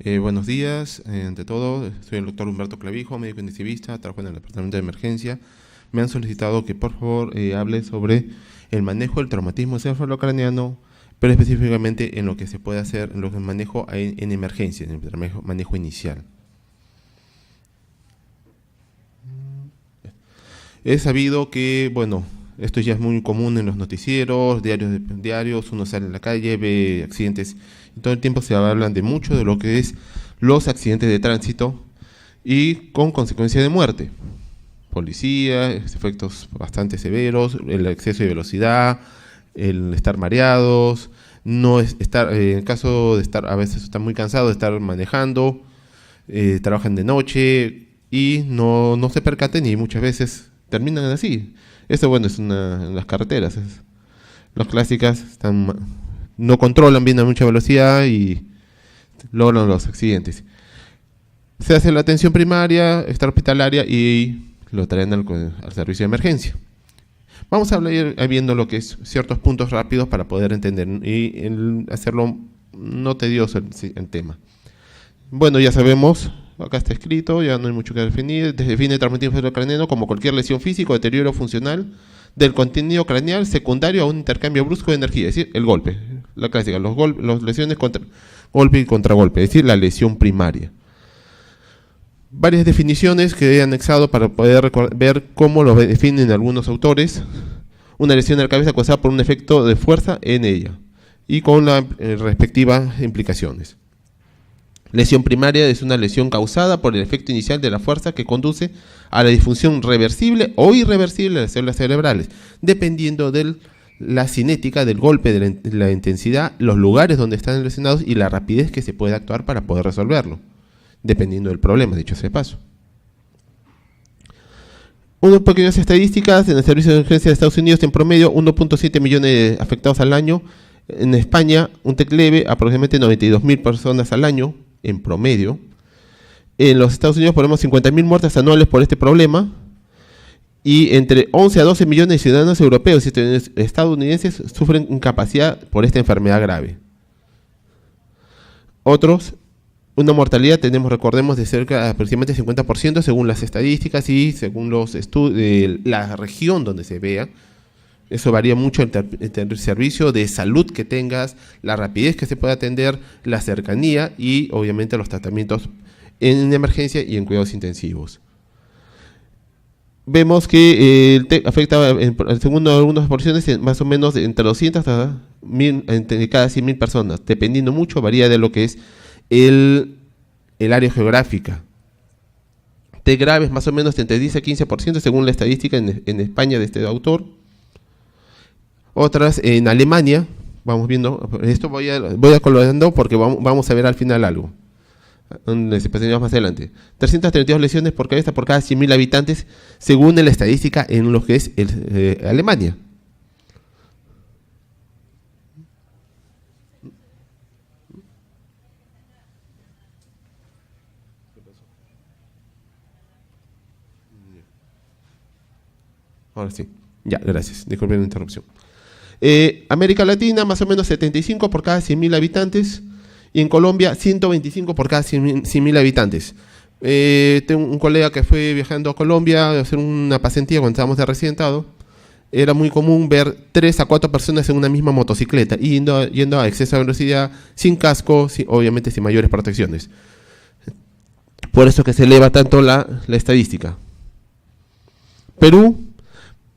Buenos días, ante todo, soy el doctor Humberto Clavijo, médico intensivista, trabajo en el departamento de emergencia. Me han solicitado que por favor hable sobre el manejo del traumatismo encefalocraneano, pero específicamente en lo que se puede hacer, en lo que manejo en emergencia, en el manejo inicial. He sabido que, bueno, esto ya es muy común en los noticieros, diarios, uno sale a la calle, ve accidentes, y todo el tiempo se hablan de mucho de lo que es los accidentes de tránsito y con consecuencia de muerte. Policía, efectos bastante severos, el exceso de velocidad, el estar mareados, no estar, en caso de estar, a veces están muy cansados de estar manejando, trabajan de noche y no se percaten y muchas veces terminan así. Eso, bueno, es en las carreteras. Las clásicas no controlan bien a mucha velocidad y logran los accidentes. Se hace la atención primaria, extrahospitalaria y lo traen al servicio de emergencia. Vamos a ir viendo lo que es ciertos puntos rápidos para poder entender y hacerlo no tedioso el tema. Bueno, ya sabemos, acá está escrito, ya no hay mucho que definir. Define el traumatismo encefalocraneano como cualquier lesión física o deterioro funcional del contenido craneal secundario a un intercambio brusco de energía, es decir, el golpe. La clásica, las lesiones contra golpe y contragolpe, es decir, la lesión primaria. Varias definiciones que he anexado para poder ver cómo lo definen algunos autores. Una lesión de la cabeza causada por un efecto de fuerza en ella y con las respectivas implicaciones. Lesión primaria es una lesión causada por el efecto inicial de la fuerza que conduce a la disfunción reversible o irreversible de las células cerebrales, dependiendo de la cinética del golpe, de la intensidad, los lugares donde están lesionados y la rapidez que se puede actuar para poder resolverlo, dependiendo del problema, dicho sea de paso. Unas pequeñas estadísticas: en el servicio de emergencia de Estados Unidos, en promedio 1.7 millones de afectados al año. En España, un TEC leve, aproximadamente 92.000 personas al año, en promedio. En los Estados Unidos ponemos 50.000 muertes anuales por este problema. Y entre 11 a 12 millones de ciudadanos europeos y estadounidenses sufren incapacidad por esta enfermedad grave. Otros, una mortalidad tenemos, recordemos, de cerca de aproximadamente 50% según las estadísticas y según los estudios, la región donde se vea. Eso varía mucho el servicio de salud que tengas, la rapidez que se puede atender, la cercanía y obviamente los tratamientos en emergencia y en cuidados intensivos. Vemos que el TEC afecta, según algunas porciones, más o menos entre 200 hasta 1000, entre cada 100.000 personas, dependiendo mucho, varía de lo que es el área geográfica. TEC graves más o menos entre 10 a 15% según la estadística en España de este autor. Otras en Alemania, vamos viendo, esto voy a colorando porque vamos a ver al final algo, donde se presentamos más adelante. 332 lesiones por cabeza por cada 100.000 habitantes, según la estadística en lo que es Alemania. Ahora sí, ya, gracias, disculpen la interrupción. América Latina, más o menos 75 por cada 100.000 habitantes, y en Colombia 125 por cada 100.000 habitantes. Tengo un colega que fue viajando a Colombia a hacer una pasantía cuando estábamos de residentado. Era muy común ver 3 a 4 personas en una misma motocicleta, yendo a exceso de velocidad, sin casco, obviamente sin mayores protecciones. Por eso que se eleva tanto la estadística. Perú,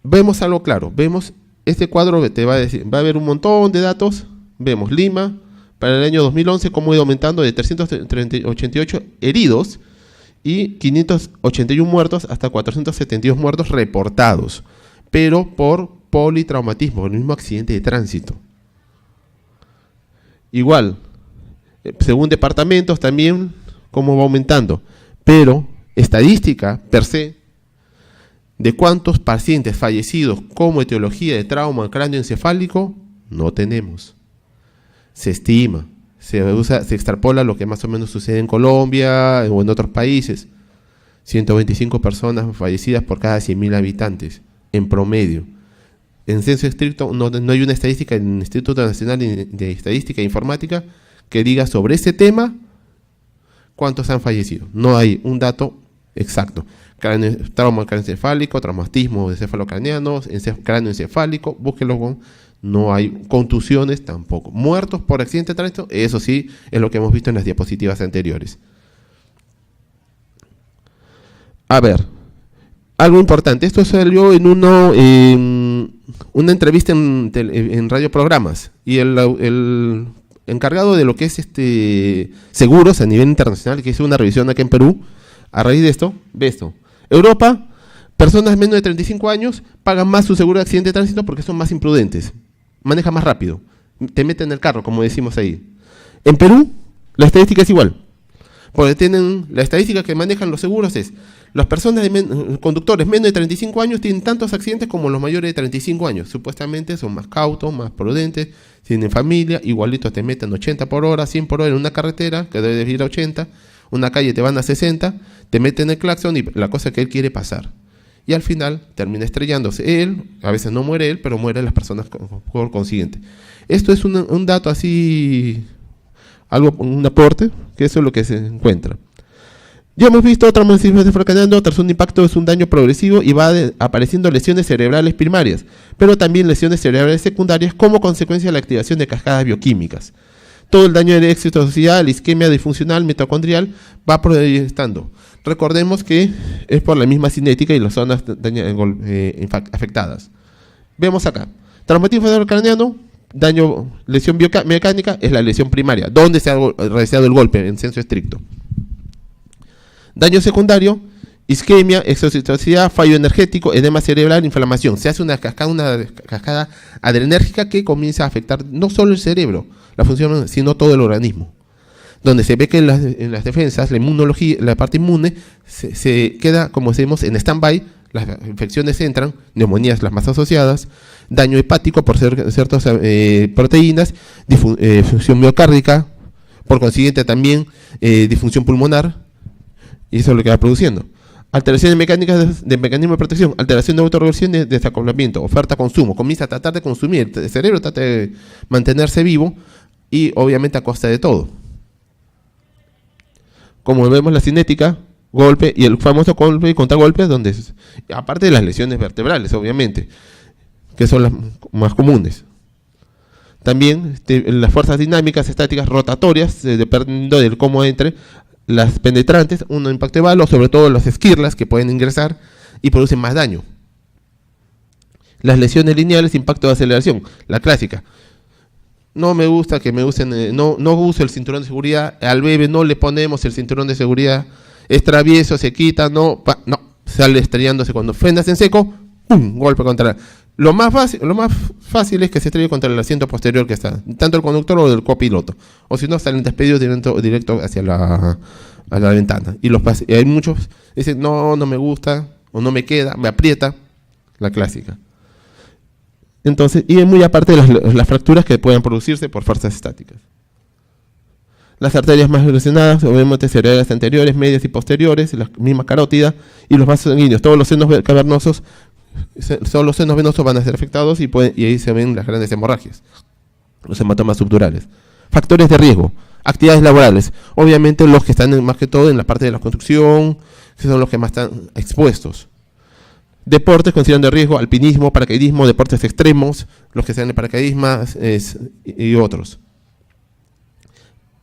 vemos algo claro, vemos este cuadro te va a decir, va a haber un montón de datos. Vemos Lima, para el año 2011, cómo ha ido aumentando de 388 heridos y 581 muertos hasta 472 muertos reportados, pero por politraumatismo, el mismo accidente de tránsito. Igual, según departamentos también, cómo va aumentando, pero estadística per se, de cuántos pacientes fallecidos como etiología de trauma cráneoencefálico no tenemos. Se estima, se extrapola lo que más o menos sucede en Colombia o en otros países. 125 personas fallecidas por cada 100.000 habitantes, en promedio. En censo estricto no hay una estadística en el Instituto Nacional de Estadística e Informática que diga sobre ese tema cuántos han fallecido. No hay un dato exacto. Trauma craneoencefálico, traumatismo encefalocraneano, cráneo encefálico, búsquelo. No hay contusiones tampoco. Muertos por accidente de tránsito, eso sí es lo que hemos visto en las diapositivas anteriores. A ver, algo importante. Esto salió en una entrevista en radioprogramas, y el encargado de lo que es seguros a nivel internacional, que hizo una revisión aquí en Perú, a raíz de esto, ve esto. Europa, personas menos de 35 años pagan más su seguro de accidente de tránsito porque son más imprudentes, manejan más rápido, te meten en el carro, como decimos ahí. En Perú, la estadística es igual, porque la estadística que manejan los seguros es, las personas, conductores menos de 35 años tienen tantos accidentes como los mayores de 35 años, supuestamente son más cautos, más prudentes, tienen familia, igualito te meten 80 por hora, 100 por hora en una carretera, que debe ir a 80, una calle te van a 60, te meten el claxon y la cosa que él quiere pasar. Y al final termina estrellándose él, a veces no muere él, pero mueren las personas por consiguiente. Esto es un dato así, un aporte, que eso es lo que se encuentra. Ya hemos visto otro traumatismo encefalocraneano, tras un impacto es un daño progresivo y va apareciendo lesiones cerebrales primarias, pero también lesiones cerebrales secundarias como consecuencia de la activación de cascadas bioquímicas. Todo el daño de exitosidad, la isquemia disfuncional mitocondrial va proyectando. Recordemos que es por la misma cinética y las zonas afectadas. Vemos acá, traumatismo encefalocraneano, lesión biomecánica es la lesión primaria, donde se ha realizado el golpe en senso estricto. Daño secundario, isquemia, exocitosidad, fallo energético, edema cerebral, inflamación. Se hace una cascada adrenérgica que comienza a afectar no solo el cerebro, la función, sino todo el organismo. Donde se ve que en las defensas, la inmunología, la parte inmune, se queda, como decimos, en stand-by, las infecciones entran, neumonías las más asociadas, daño hepático por ciertas proteínas, disfunción miocárdica, por consiguiente también disfunción pulmonar, y eso es lo que va produciendo. Alteraciones mecánicas de mecanismo de protección, alteración de autorregulación de desacoplamiento, oferta-consumo, comienza a tratar de consumir, el cerebro trata de mantenerse vivo y obviamente a costa de todo. Como vemos la cinética, golpe y el famoso golpe y contragolpe, donde aparte de las lesiones vertebrales, obviamente, que son las más comunes. También las fuerzas dinámicas, estáticas, rotatorias, dependiendo del cómo entre, las penetrantes, un impacto de bala, sobre todo las esquirlas que pueden ingresar y producen más daño. Las lesiones lineales, impacto de aceleración, la clásica. No me gusta que me usen, no uso el cinturón de seguridad, al bebé no le ponemos el cinturón de seguridad, es travieso, se quita, no, sale estrellándose cuando frenas en seco, ¡pum!, golpe contra. Lo más fácil es que se estrelle contra el asiento posterior que está, tanto el conductor o el copiloto, o si no salen despedidos directo hacia la ventana. Y hay muchos que dicen, no me gusta, o no me queda, me aprieta, la clásica. Entonces, y muy aparte de las fracturas que pueden producirse por fuerzas estáticas. Las arterias más lesionadas, obviamente cerebrales anteriores, medias y posteriores, la misma carótida, y los vasos sanguíneos, todos los senos cavernosos, solo los senos venosos van a ser afectados y ahí se ven las grandes hemorragias, los hematomas subdurales. Factores de riesgo, actividades laborales, obviamente los que están más que todo en la parte de la construcción, que son los que más están expuestos. Deportes considerando riesgo, alpinismo, paracaidismo, deportes extremos, los que sean de paracaidismo y otros.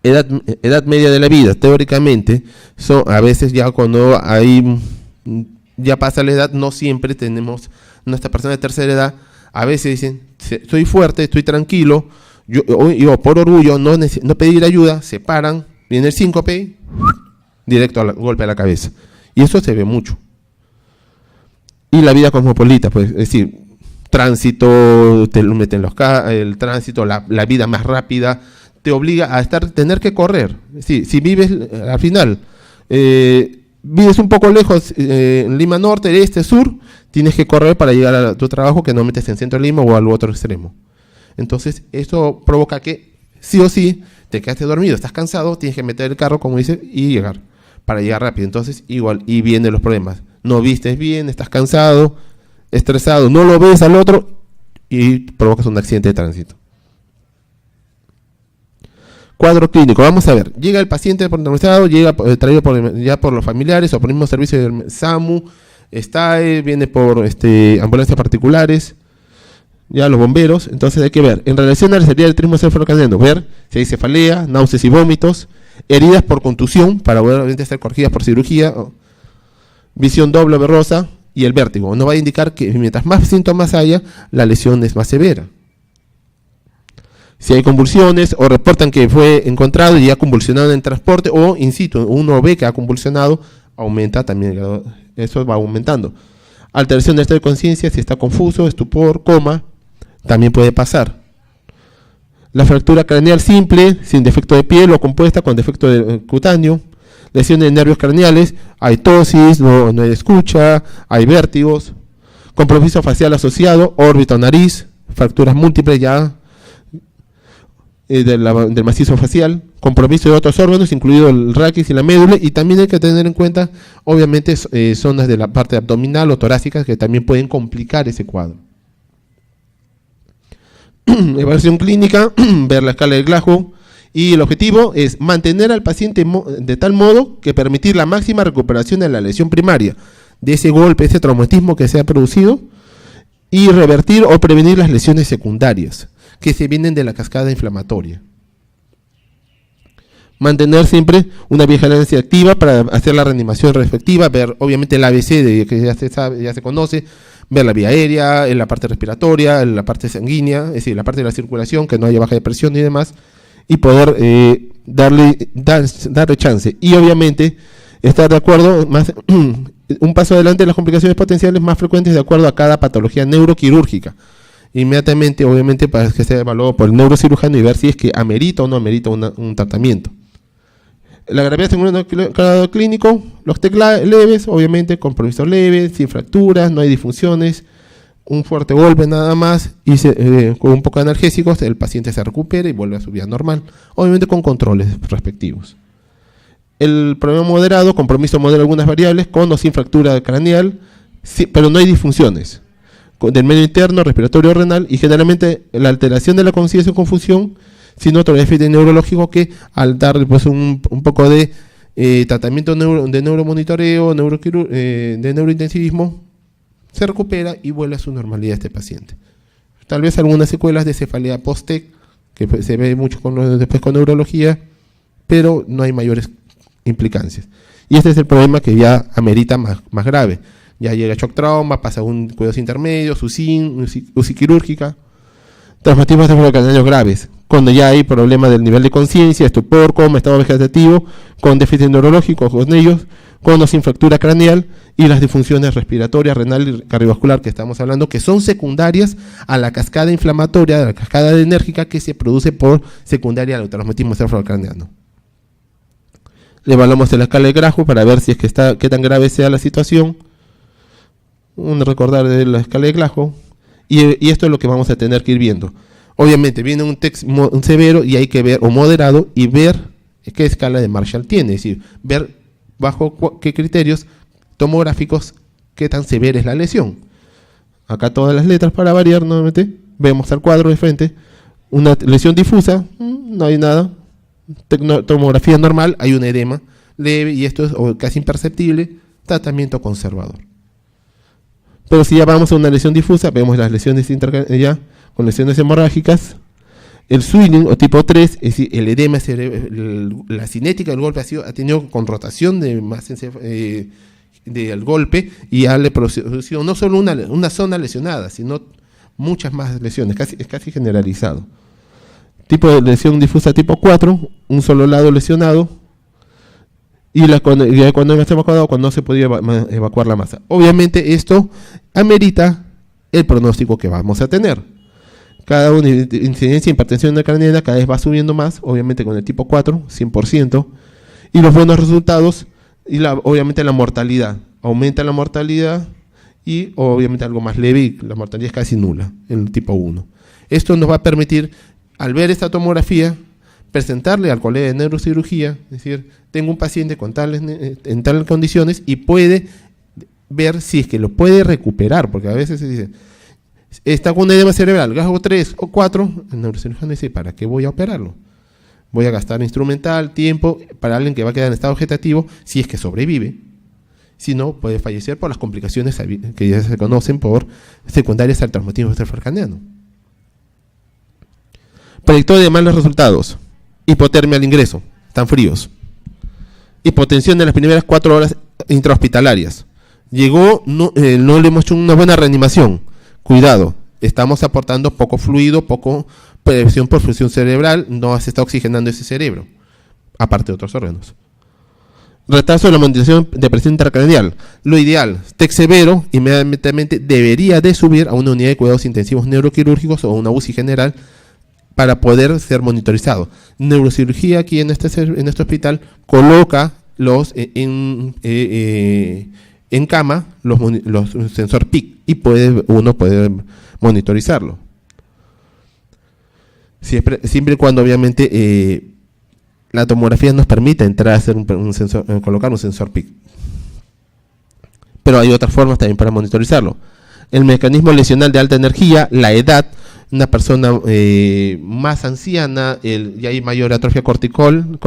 Edad media de la vida, teóricamente, a veces ya cuando ya pasa la edad, no siempre tenemos, nuestra persona de tercera edad, a veces dicen, estoy fuerte, estoy tranquilo, yo por orgullo no pedir ayuda, se paran, viene el síncope, directo al golpe a la cabeza. Y eso se ve mucho. Y la vida cosmopolita, pues, es decir, tránsito, te lo meten el tránsito, la vida más rápida, te obliga a tener que correr. Es decir, si vives, al final, vives un poco lejos, en Lima Norte, Este, Sur, tienes que correr para llegar a tu trabajo, que no metes en Centro de Lima o al otro extremo. Entonces, esto provoca que, sí o sí, te quedaste dormido, estás cansado, tienes que meter el carro, como dice, y llegar, para llegar rápido. Entonces, igual, y vienen los problemas. No vistes bien, estás cansado, estresado, no lo ves al otro y provocas un accidente de tránsito. Cuadro clínico, vamos a ver, llega el paciente por neutralizado, llega traído ya por los familiares o por el mismo servicio del SAMU, viene por ambulancias particulares, ya los bomberos. Entonces hay que ver, en relación a la salida del trismo cefalocraniano, ver si hay cefalea, náuseas y vómitos, heridas por contusión, para obviamente ser corregidas por cirugía, visión doble o borrosa, y el vértigo. Nos va a indicar que mientras más síntomas haya, la lesión es más severa. Si hay convulsiones o reportan que fue encontrado y ha convulsionado en transporte o in situ, uno ve que ha convulsionado, aumenta también, eso va aumentando. Alteración del estado de conciencia, si está confuso, estupor, coma, también puede pasar. La fractura craneal simple, sin defecto de piel o compuesta con defecto cutáneo. Lesiones de nervios craneales, hay tosis, no hay escucha, hay vértigos. Compromiso facial asociado, órbita o nariz, fracturas múltiples ya del macizo facial, compromiso de otros órganos, incluido el raquis y la médula, y también hay que tener en cuenta, obviamente, zonas de la parte abdominal o torácica que también pueden complicar ese cuadro. Evaluación clínica, ver la escala de Glasgow, y el objetivo es mantener al paciente de tal modo que permitir la máxima recuperación de la lesión primaria, de ese golpe, ese traumatismo que se ha producido, y revertir o prevenir las lesiones secundarias que se vienen de la cascada inflamatoria. Mantener siempre una vigilancia activa para hacer la reanimación respectiva, ver obviamente el ABC que ya se sabe, ya se conoce, ver la vía aérea, en la parte respiratoria, en la parte sanguínea, es decir, la parte de la circulación, que no haya baja de presión y demás, y poder darle chance. Y obviamente estar de acuerdo, más un paso adelante en las complicaciones potenciales más frecuentes de acuerdo a cada patología neuroquirúrgica. Inmediatamente, obviamente, para que sea evaluado por el neurocirujano y ver si es que amerita o no amerita un tratamiento. La gravedad según el cuadro clínico, los TEC leves, obviamente, compromisos leves, sin fracturas, no hay disfunciones, un fuerte golpe nada más, y con un poco de analgésicos, el paciente se recupera y vuelve a su vida normal, obviamente con controles respectivos. El problema moderado, compromiso moderado de algunas variables, con o sin fractura craneal, sí, pero no hay disfunciones del medio interno, respiratorio o renal, y generalmente la alteración de la conciencia o confusión, sin otro déficit neurológico que al darle pues un poco de tratamiento de neuromonitoreo, de neurointensivismo, se recupera y vuelve a su normalidad este paciente. Tal vez algunas secuelas de cefalea post-TEC, que se ve mucho después con neurología, pero no hay mayores implicancias. Y este es el problema que ya amerita más grave. Ya llega shock trauma, pasa a un cuidados intermedios, UCI quirúrgica, traumatismos cefalocraneanos graves, cuando ya hay problema del nivel de conciencia, estupor, coma, estado vegetativo, con déficit neurológico, con ellos, con o sin fractura craneal, y las disfunciones respiratorias, renal y cardiovascular que estamos hablando, que son secundarias a la cascada inflamatoria, a la cascada enérgica que se produce por secundaria al traumatismo cefalocraneano. Le evaluamos en la escala de Glasgow para ver si es que qué tan grave sea la situación. Recordar de la escala de Glasgow, y esto es lo que vamos a tener que ir viendo. Obviamente viene un severo y hay que ver, o moderado, y ver qué escala de Marshall tiene, es decir, ver bajo qué criterios tomográficos qué tan severa es la lesión. Acá todas las letras para variar nuevamente, vemos al cuadro de frente, una lesión difusa, no hay nada, tomografía normal, hay un edema leve y esto es casi imperceptible, tratamiento conservador. Pero si ya vamos a una lesión difusa, vemos las lesiones ya con lesiones hemorrágicas, el swelling o tipo 3, es decir, el edema, la cinética del golpe ha tenido con rotación de más del golpe y ya le produjo no solo una zona lesionada, sino muchas más lesiones, es casi generalizado. Tipo de lesión difusa tipo 4, un solo lado lesionado, y cuando no está evacuado, cuando no se podía evacuar la masa. Obviamente esto amerita el pronóstico que vamos a tener. Cada una incidencia de hipertensión craneana cada vez va subiendo más, obviamente con el tipo 4, 100%, y los buenos resultados, y obviamente la mortalidad. Aumenta la mortalidad y obviamente algo más leve, y la mortalidad es casi nula en el tipo 1. Esto nos va a permitir, al ver esta tomografía, presentarle al colega de neurocirugía, es decir, tengo un paciente en tales condiciones y puede ver si es que lo puede recuperar, porque a veces se dice, está con edema cerebral, Glasgow 3 o 4, el neurocirujano dice, ¿para qué voy a operarlo? Voy a gastar instrumental, tiempo, para alguien que va a quedar en estado vegetativo, si es que sobrevive. Si no, puede fallecer por las complicaciones que ya se conocen por secundarias al traumatismo extrafarcaniano. Predictor de malos resultados. Hipotermia al ingreso. Están fríos. Hipotensión de las primeras 4 horas intrahospitalarias. Llegó, no le hemos hecho una buena reanimación. Cuidado, estamos aportando poco fluido, poco presión por perfusión cerebral, no se está oxigenando ese cerebro, aparte de otros órganos. Retraso de la monitorización de presión intracraneal. Lo ideal, TEC severo, inmediatamente debería de subir a una unidad de cuidados intensivos neuroquirúrgicos o una UCI general para poder ser monitorizado. Neurocirugía aquí en este hospital coloca en cama los sensor PIC y uno puede monitorizarlo. Siempre y cuando obviamente la tomografía nos permite entrar a hacer colocar un sensor PIC. Pero hay otras formas también para monitorizarlo. El mecanismo lesional de alta energía, la edad, una persona más anciana, ya hay mayor atrofia cortical,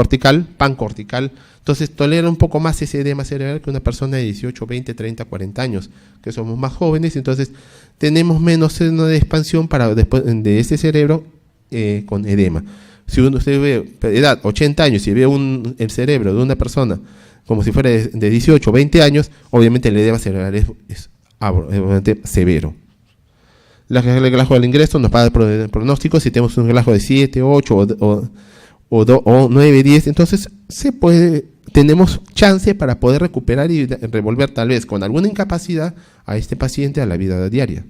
pancortical, entonces tolera un poco más ese edema cerebral que una persona de 18, 20, 30, 40 años, que somos más jóvenes, entonces tenemos menos seno de expansión para después de ese cerebro con edema. Si usted ve edad 80 años y ve el cerebro de una persona como si fuera de 18 o 20 años, obviamente el edema cerebral es obviamente severo. El relajo del ingreso nos va a dar el pronóstico. Si tenemos un relajo de 7, 8 o 9, 10, entonces tenemos chance para poder recuperar y revolver tal vez con alguna incapacidad a este paciente a la vida diaria.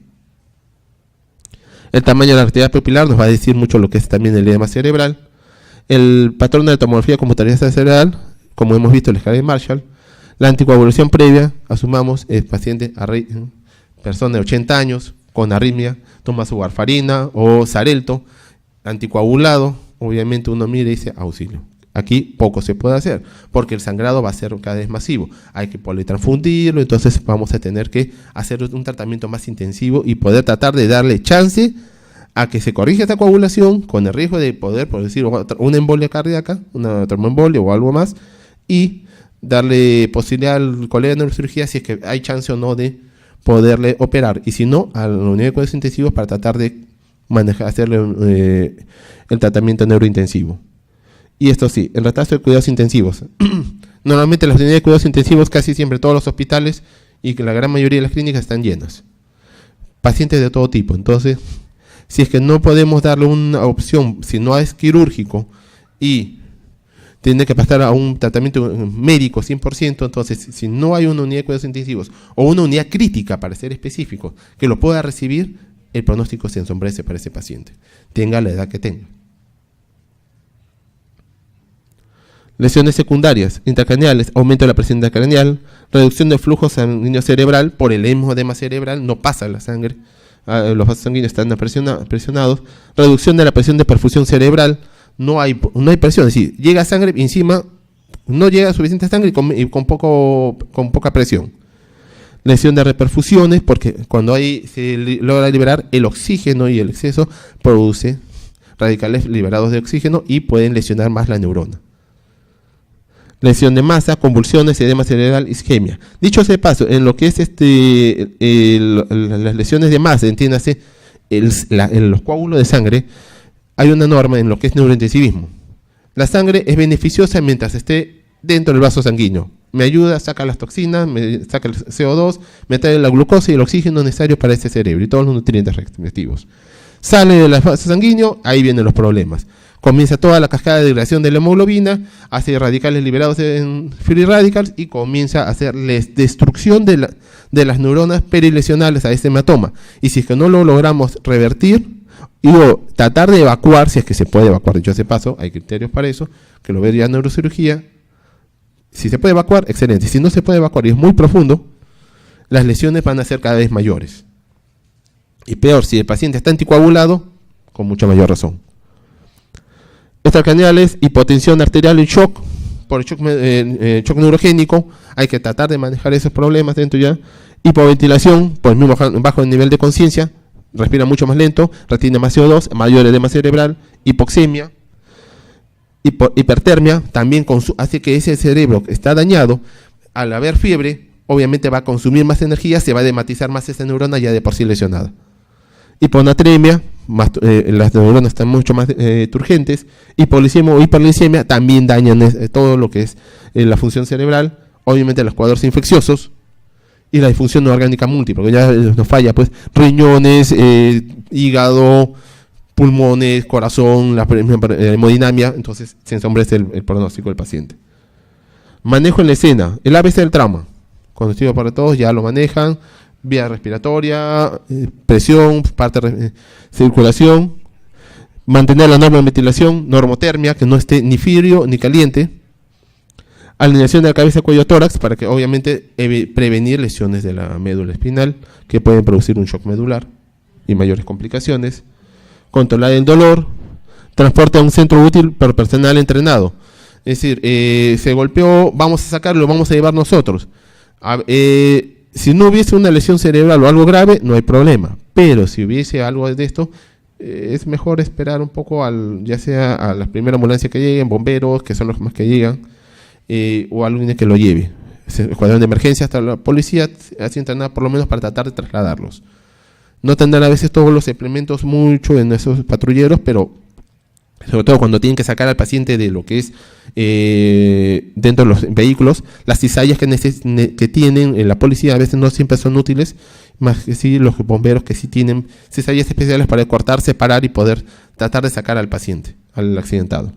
El tamaño de la arteria pupilar nos va a decir mucho lo que es también el edema cerebral. El patrón de la tomografía computarizada cerebral, como hemos visto en la escala de Marshall. La anticoagulación previa, asumamos, el paciente, persona de 80 años, con arritmia, toma su warfarina o Xarelto, anticoagulado, obviamente uno mira y dice auxilio. Aquí poco se puede hacer, porque el sangrado va a ser cada vez masivo. Hay que politransfundirlo, entonces vamos a tener que hacer un tratamiento más intensivo y poder tratar de darle chance a que se corrija esta coagulación con el riesgo de poder producir una embolia cardíaca, una tromboembolia o algo más, y darle posibilidad al colega de neurocirugía si es que hay chance o no de poderle operar, y si no, a la unidad de cuidados intensivos para tratar de hacerle el tratamiento neurointensivo. Y esto sí, el retraso de cuidados intensivos. Normalmente las unidades de cuidados intensivos, casi siempre todos los hospitales y que la gran mayoría de las clínicas están llenas. Pacientes de todo tipo. Entonces, si es que no podemos darle una opción, si no es quirúrgico y tiene que pasar a un tratamiento médico 100%, entonces si no hay una unidad de cuidados intensivos o una unidad crítica, para ser específico, que lo pueda recibir, el pronóstico se ensombrece para ese paciente, tenga la edad que tenga. Lesiones secundarias, intracraneales, aumento de la presión intracraneal, reducción del flujo sanguíneo cerebral por el hemodema cerebral, no pasa la sangre, los vasos sanguíneos están presionados, reducción de la presión de perfusión cerebral, no hay presión, es decir, llega sangre encima, no llega suficiente sangre y con poca presión. Lesión de reperfusiones, porque cuando se logra liberar el oxígeno y el exceso, produce radicales liberados de oxígeno y pueden lesionar más la neurona. Lesión de masa, convulsiones, edema cerebral, isquemia. Dicho sea de paso, en lo que es las lesiones de masa, entiéndase, los coágulos de sangre, hay una norma en lo que es neurointensivismo. La sangre es beneficiosa mientras esté dentro del vaso sanguíneo. Me ayuda, saca las toxinas, me saca el CO2, me trae la glucosa y el oxígeno necesario para este cerebro y todos los nutrientes respectivos. Sale del vaso sanguíneo, ahí vienen los problemas. Comienza toda la cascada de degradación de la hemoglobina, hace radicales liberados en free radicals y comienza a hacer destrucción de las neuronas perilesionales a este hematoma. Y si es que no lo logramos revertir, tratar de evacuar, si es que se puede evacuar, dicho ese paso, hay criterios para eso, que lo vería neurocirugía. Si se puede evacuar, excelente. Si no se puede evacuar y es muy profundo, las lesiones van a ser cada vez mayores. Y peor, si el paciente está anticoagulado, con mucha mayor razón. Extracraneales, hipotensión arterial y shock, por shock neurogénico, hay que tratar de manejar esos problemas dentro ya. Hipoventilación, por el mismo bajo nivel de conciencia, respira mucho más lento, retiene más CO2, mayor edema cerebral, hipoxemia. Hipertermia también hace que ese cerebro que está dañado, al haber fiebre, obviamente va a consumir más energía, se va a dematizar más esa neurona ya de por sí lesionada. Hiponatremia, las neuronas están mucho más turgentes. Hipoglicemia o hiperglicemia también dañan todo lo que es la función cerebral, obviamente los cuadros infecciosos y la disfunción no orgánica múltiple, porque ya nos falla pues riñones, hígado, pulmones, corazón, la hemodinamia, entonces se ensombrece el pronóstico del paciente. Manejo en la escena, el ABC del trauma, conocido para todos, ya lo manejan, vía respiratoria, presión, circulación, mantener la norma de ventilación, normotermia, que no esté ni frío ni caliente, alineación de la cabeza, cuello, tórax, para que obviamente prevenir lesiones de la médula espinal, que pueden producir un shock medular y mayores complicaciones, controlar el dolor, transporte a un centro útil por personal entrenado, es decir, se golpeó, vamos a sacarlo, vamos a llevar nosotros. Si no hubiese una lesión cerebral o algo grave, no hay problema. Pero si hubiese algo de esto, es mejor esperar un poco ya sea a la primera ambulancia que lleguen, bomberos, que son los más que llegan, o alguien que lo lleve. El escuadrón de emergencia hasta la policía, así entrenar por lo menos para tratar de trasladarlos. No tendrán a veces todos los implementos mucho en esos patrulleros, pero sobre todo cuando tienen que sacar al paciente de lo que es dentro de los vehículos, las cizallas que tienen la policía a veces no siempre son útiles, más que sí los bomberos que sí tienen cizallas especiales para cortar, separar y poder tratar de sacar al paciente, al accidentado.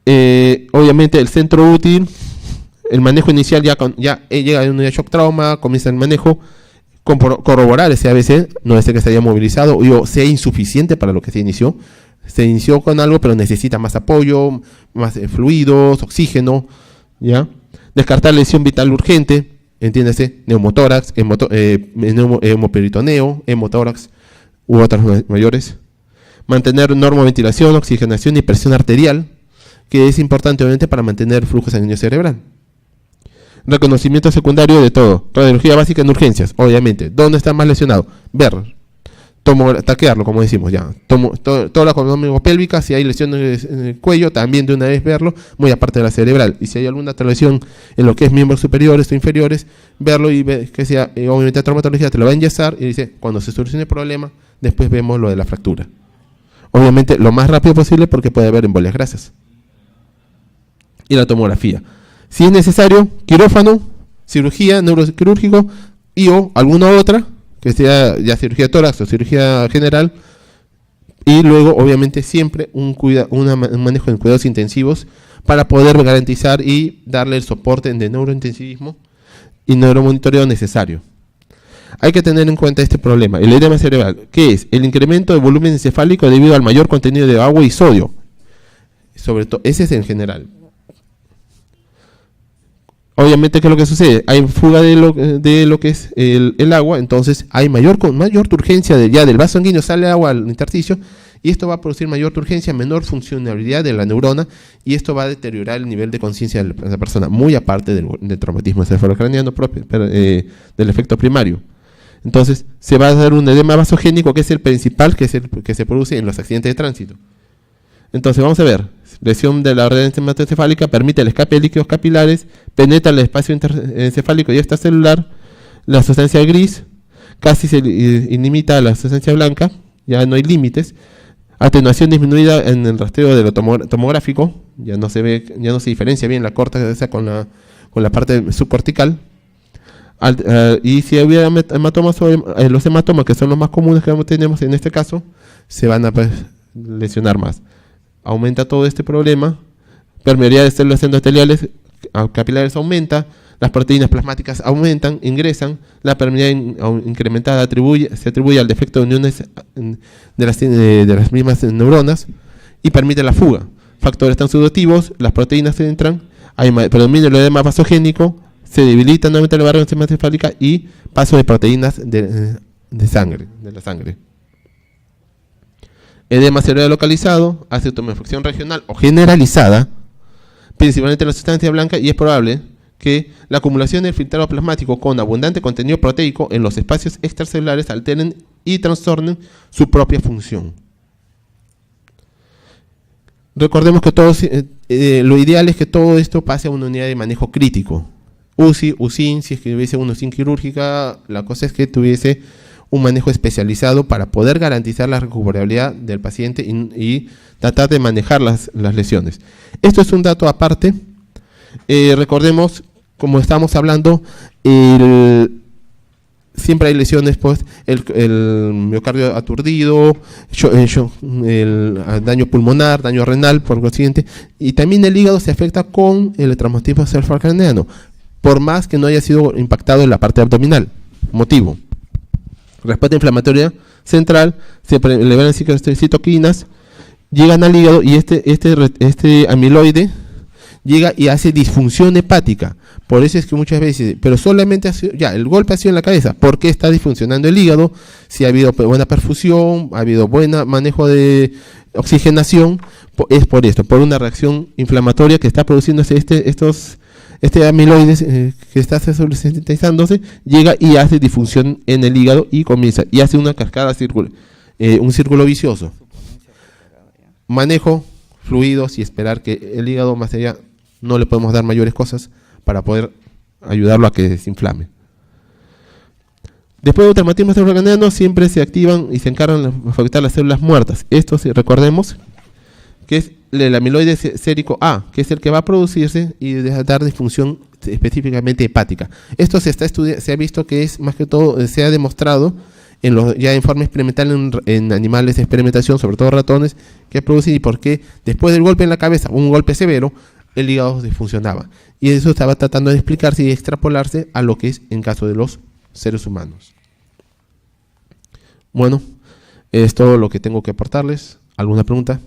Obviamente el centro útil, el manejo inicial ya llega a un shock trauma, comienza el manejo, corroborar ese ABC, no es que se haya movilizado o sea insuficiente para lo que se inició. Se inició con algo, pero necesita más apoyo, más fluidos, oxígeno, ¿ya? Descartar lesión vital urgente, entiéndase, neumotórax, hemoperitoneo, hemotórax u otras mayores. Mantener normoventilación, oxigenación y presión arterial, que es importante obviamente para mantener flujo sanguíneo cerebral. Reconocimiento secundario de todo. Radiología básica en urgencias, obviamente. ¿Dónde está más lesionado? Ver. Taquearlo, como decimos ya. Toda la columna pélvica, si hay lesiones en el cuello, también de una vez verlo, muy aparte de la cerebral. Y si hay alguna lesión en lo que es miembros superiores o inferiores, verlo y ver que sea, obviamente la traumatología te lo va a enyesar y dice, cuando se solucione el problema, después vemos lo de la fractura. Obviamente lo más rápido posible porque puede haber embolias grasas. Y la tomografía. Si es necesario, quirófano, cirugía, neuroquirúrgico y o alguna otra, que sea ya cirugía tórax o cirugía general, y luego obviamente siempre un manejo en cuidados intensivos para poder garantizar y darle el soporte de neurointensivismo y neuromonitoreo necesario. Hay que tener en cuenta este problema, el edema cerebral, que es el incremento de volumen encefálico debido al mayor contenido de agua y sodio, sobre todo, ese es en general. Obviamente, ¿qué es lo que sucede? Hay fuga de lo que es el agua, entonces hay mayor turgencia ya del vaso sanguíneo, sale agua al intersticio, y esto va a producir mayor turgencia, menor funcionalidad de la neurona, y esto va a deteriorar el nivel de conciencia de la persona, muy aparte del traumatismo encefalocraniano propio, del efecto primario. Entonces, se va a dar un edema vasogénico, que es el principal que se produce en los accidentes de tránsito. Entonces, vamos a ver. Lesión de la red hematoencefálica permite el escape de líquidos capilares, penetra el espacio encefálico y extracelular, la sustancia gris casi se limita a la sustancia blanca, ya no hay límites, atenuación disminuida en el rastreo de lo tomográfico, ya no se diferencia bien la corteza con la parte subcortical, y si hubiera hematomas, los hematomas que son los más comunes que tenemos en este caso, se van a lesionar más. Aumenta todo este problema, permeabilidad de células endoteliales capilares aumenta, las proteínas plasmáticas aumentan, ingresan, la permeabilidad incrementada se atribuye al defecto de uniones de las mismas neuronas y permite la fuga. Factores transudativos, las proteínas entran, predomina el edema vasogénico, se debilita nuevamente la barrera hematoencefálica y paso de proteínas de la sangre. Edema cerebral localizado, acetomefacción regional o generalizada, principalmente en la sustancia blanca, y es probable que la acumulación del filtrado plasmático con abundante contenido proteico en los espacios extracelulares alteren y trastornen su propia función. recordemos que lo ideal es que todo esto pase a una unidad de manejo crítico. UCI, UCIN, si es que hubiese una UCIN quirúrgica, la cosa es que tuviese un manejo especializado para poder garantizar la recuperabilidad del paciente y tratar de manejar las lesiones. Esto es un dato aparte. Recordemos, como estamos hablando, siempre hay lesiones, pues, el miocardio aturdido, el daño pulmonar, daño renal, por lo siguiente, y también el hígado se afecta con el traumatismo cefalocraneano, por más que no haya sido impactado en la parte abdominal. Motivo: respuesta inflamatoria central, se elevan citoquinas, llegan al hígado y este amiloide llega y hace disfunción hepática. Por eso es que muchas veces, pero solamente el golpe ha sido en la cabeza. ¿Por qué está disfuncionando el hígado? Si ha habido buena perfusión, ha habido buen manejo de oxigenación, es por esto, por una reacción inflamatoria que está produciéndose este amiloide que está sintetizándose, llega y hace disfunción en el hígado y comienza, y hace una cascada un círculo vicioso. Manejo fluidos y esperar que el hígado, más allá, no le podemos dar mayores cosas para poder ayudarlo a que desinflame. Después del traumatismo cefalocraneano siempre se activan y se encargan de afectar las células muertas. Esto, si recordemos, que es el amiloide sérico A, que es el que va a producirse y dar disfunción específicamente hepática. Esto se ha visto que es, más que todo, se ha demostrado ya en forma experimental en animales de experimentación, sobre todo ratones, que producen y por qué después del golpe en la cabeza, un golpe severo, el hígado disfuncionaba. Y eso estaba tratando de explicarse y extrapolarse a lo que es en caso de los seres humanos. Bueno, es todo lo que tengo que aportarles. ¿Alguna pregunta?